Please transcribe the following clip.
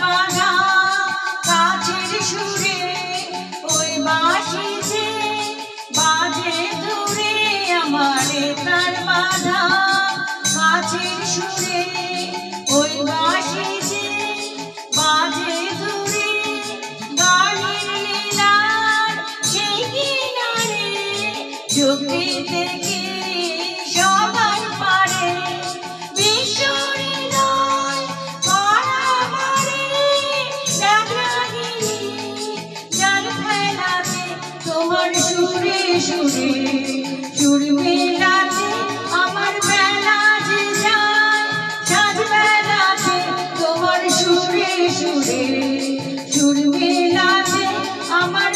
বাঁধা কাছের সুরে ওই বাঁশি যে বাজে দূরে আমার তার বাঁধা কাছের সুরে ওই বাঁশি যে বাজে দূরে গানের লীলার সেই কিনারে চোখে দেখে সবার পারে তোমার সুরে সুরে সুর মেলাতে আমার বেলা যে যায় সাজ বেলাতে তোমার সুরে সুরে সুর মেলাতে আমার